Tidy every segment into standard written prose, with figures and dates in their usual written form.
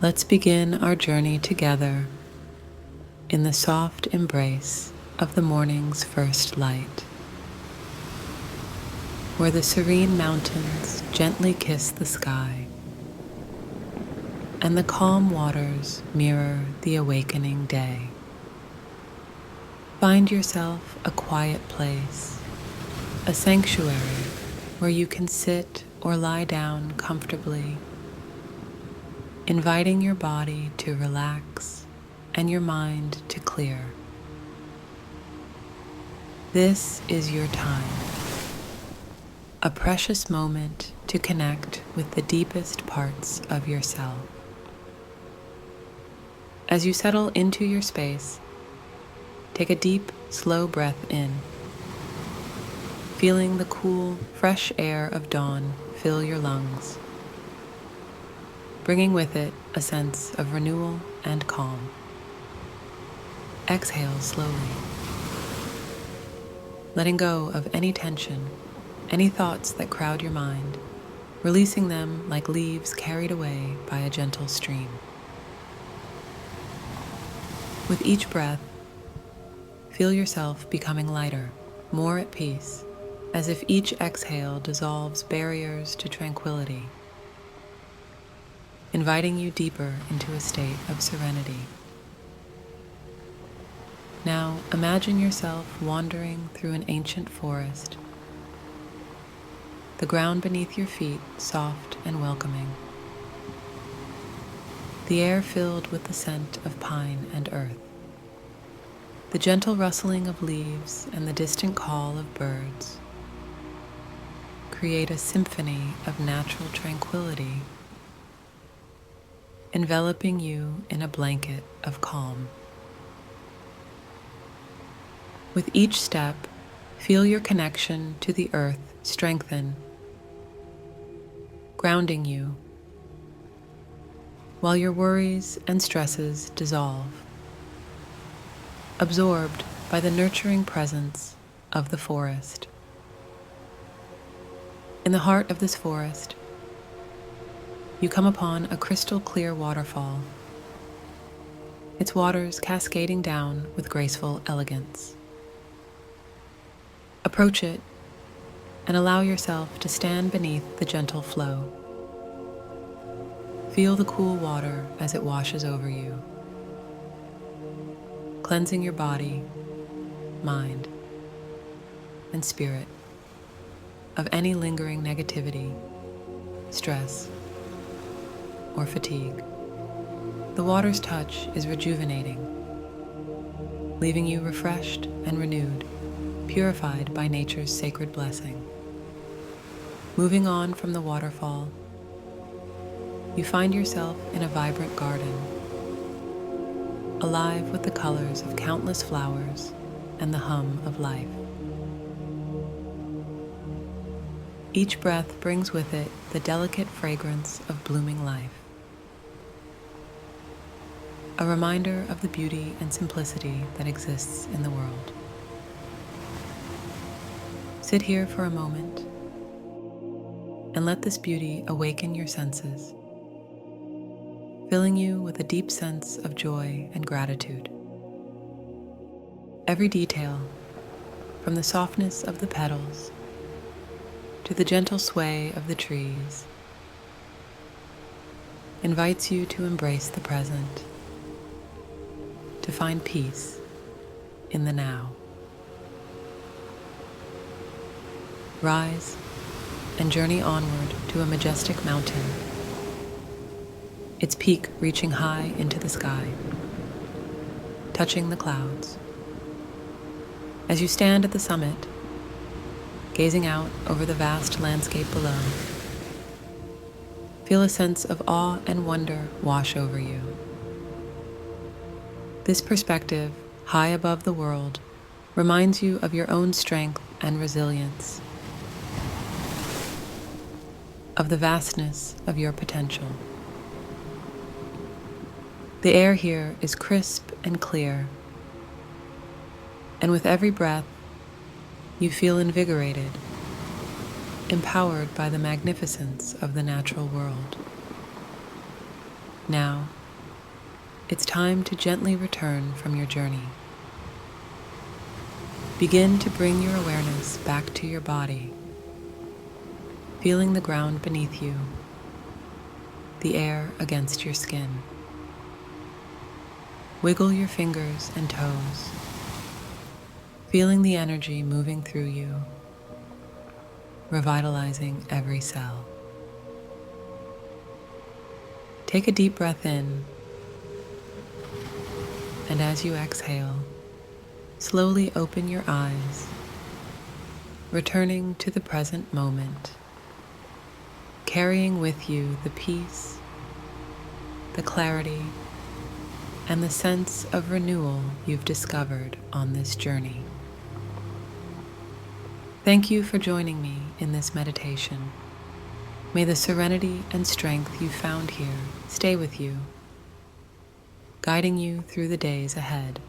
Let's begin our journey together in the soft embrace of the morning's first light, where the serene mountains gently kiss the sky and the calm waters mirror the awakening day. Find yourself a quiet place, a sanctuary where you can sit or lie down comfortably, inviting your body to relax and your mind to clear. This is your time, a precious moment to connect with the deepest parts of yourself. As you settle into your space, take a deep, slow breath in, feeling the cool, fresh air of dawn fill your lungs, bringing with it a sense of renewal and calm. Exhale slowly, letting go of any tension, any thoughts that crowd your mind, releasing them like leaves carried away by a gentle stream. With each breath, feel yourself becoming lighter, more at peace, as if each exhale dissolves barriers to tranquility, inviting you deeper into a state of serenity. Now imagine yourself wandering through an ancient forest, the ground beneath your feet soft and welcoming, the air filled with the scent of pine and earth. The gentle rustling of leaves and the distant call of birds create a symphony of natural tranquility, enveloping you in a blanket of calm. With each step, feel your connection to the earth strengthen, grounding you, while your worries and stresses dissolve, absorbed by the nurturing presence of the forest. In the heart of this forest, you come upon a crystal clear waterfall, its waters cascading down with graceful elegance. Approach it and allow yourself to stand beneath the gentle flow. Feel the cool water as it washes over you, cleansing your body, mind, and spirit of any lingering negativity, stress, or fatigue. The water's touch is rejuvenating, leaving you refreshed and renewed, purified by nature's sacred blessing. Moving on from the waterfall, you find yourself in a vibrant garden, alive with the colors of countless flowers and the hum of life. Each breath brings with it the delicate fragrance of blooming life, a reminder of the beauty and simplicity that exists in the world. Sit here for a moment and let this beauty awaken your senses, filling you with a deep sense of joy and gratitude. Every detail, from the softness of the petals to the gentle sway of the trees, invites you to embrace the present, to find peace in the now. Rise and journey onward to a majestic mountain, its peak reaching high into the sky, touching the clouds. As you stand at the summit, gazing out over the vast landscape below, feel a sense of awe and wonder wash over you. This perspective, high above the world, reminds you of your own strength and resilience, of the vastness of your potential. The air here is crisp and clear, and with every breath, you feel invigorated, empowered by the magnificence of the natural world. Now, it's time to gently return from your journey. Begin to bring your awareness back to your body, feeling the ground beneath you, the air against your skin. Wiggle your fingers and toes, feeling the energy moving through you, revitalizing every cell. Take a deep breath in, and as you exhale, slowly open your eyes, returning to the present moment, carrying with you the peace, the clarity, and the sense of renewal you've discovered on this journey. Thank you for joining me in this meditation. May the serenity and strength you found here stay with you, guiding you through the days ahead.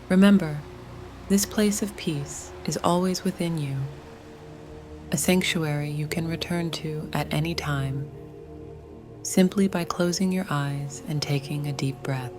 Remember, this place of peace is always within you, a sanctuary you can return to at any time, simply by closing your eyes and taking a deep breath.